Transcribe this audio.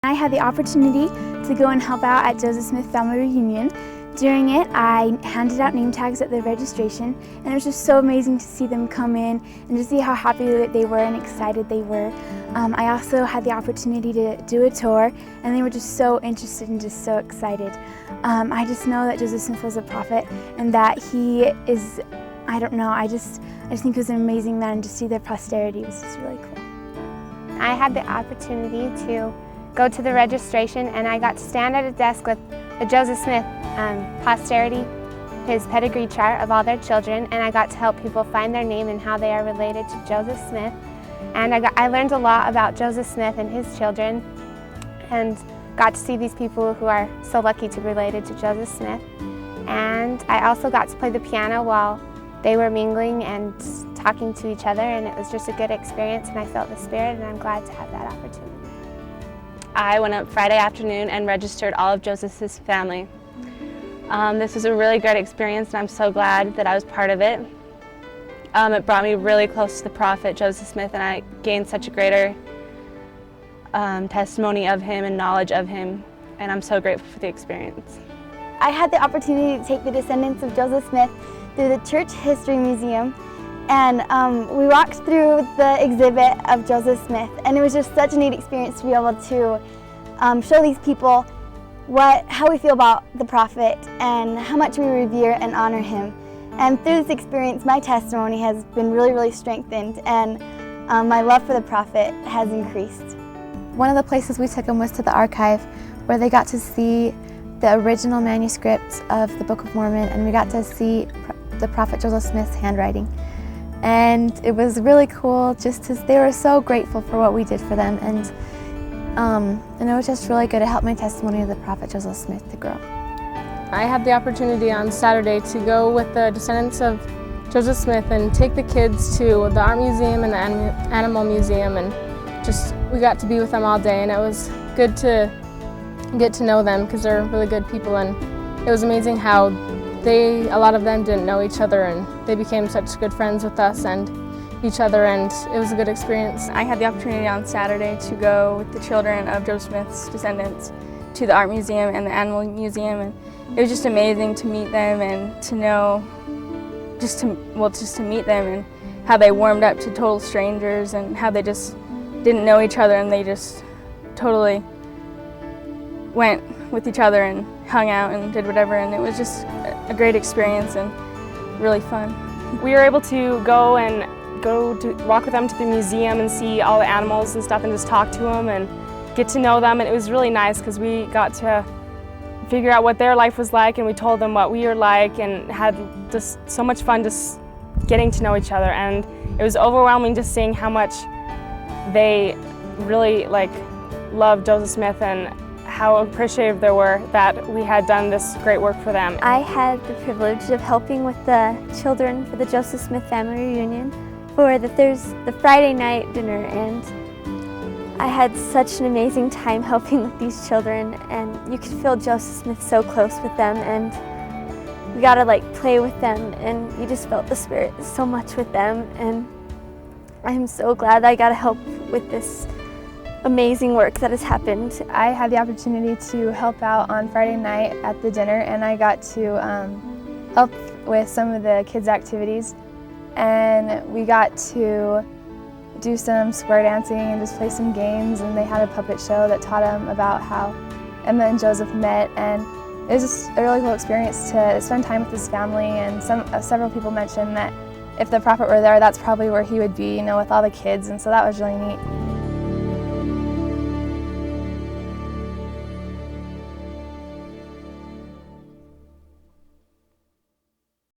I had the opportunity to go and help out at Joseph Smith Family Reunion. During it, I handed out name tags at the registration, and it was just so amazing to see them come in and to see how happy they were and excited they were. I also had the opportunity to do a tour, and they were just so interested and just so excited. I just know that Joseph Smith was a prophet and that he is, I don't know, I just think he was an amazing man, and to see their posterity was just really cool. I had the opportunity to go to the registration, and I got to stand at a desk with the Joseph Smith posterity, his pedigree chart of all their children, and I got to help people find their name and how they are related to Joseph Smith. And I learned a lot about Joseph Smith and his children, and got to see these people who are so lucky to be related to Joseph Smith. And I also got to play the piano while they were mingling and talking to each other, and it was just a good experience, and I felt the spirit, and I'm glad to have that opportunity. I went up Friday afternoon and registered all of Joseph's family. This was a really great experience, and I'm so glad that I was part of it. It brought me really close to the prophet Joseph Smith, and I gained such a greater testimony of him and knowledge of him, and I'm so grateful for the experience. I had the opportunity to take the descendants of Joseph Smith through the Church History Museum, and we walked through the exhibit of Joseph Smith, and it was just such a neat experience to be able to show these people how we feel about the prophet and how much we revere and honor him. And through this experience, my testimony has been really, really strengthened, and my love for the prophet has increased. One of the places we took them was to the archive, where they got to see the original manuscripts of the Book of Mormon, and we got to see the prophet Joseph Smith's handwriting. And it was really cool they were so grateful for what we did for them, and it was just really good to help my testimony of the prophet Joseph Smith to grow. I had the opportunity on Saturday to go with the descendants of Joseph Smith and take the kids to the Art Museum and the Animal Museum, and we got to be with them all day, and it was good to get to know them because they're really good people, and it was amazing how a lot of them didn't know each other, and they became such good friends with us and each other, and it was a good experience. I had the opportunity on Saturday to go with the children of Joseph Smith's descendants to the Art Museum and the Animal Museum, and it was just amazing to meet them and to know, just to meet them and how they warmed up to total strangers and how they just didn't know each other, and they just totally went with each other and hung out and did whatever, and it was just a great experience and really fun. We were able to go to walk with them to the museum and see all the animals and stuff and just talk to them and get to know them, and it was really nice because we got to figure out what their life was like, and we told them what we were like, and had just so much fun just getting to know each other, and it was overwhelming just seeing how much they really loved Joseph Smith and how appreciative they were that we had done this great work for them. I had the privilege of helping with the children for the Joseph Smith Family Reunion for the Friday night dinner, and I had such an amazing time helping with these children, and you could feel Joseph Smith so close with them, and we got to play with them, and you just felt the spirit so much with them, and I'm so glad I got to help with this amazing work that has happened. I had the opportunity to help out on Friday night at the dinner, and I got to help with some of the kids' activities, and we got to do some square dancing and just play some games, and they had a puppet show that taught them about how Emma and Joseph met, and it was just a really cool experience to spend time with his family, and several people mentioned that if the prophet were there, that's probably where he would be, with all the kids, and so that was really neat.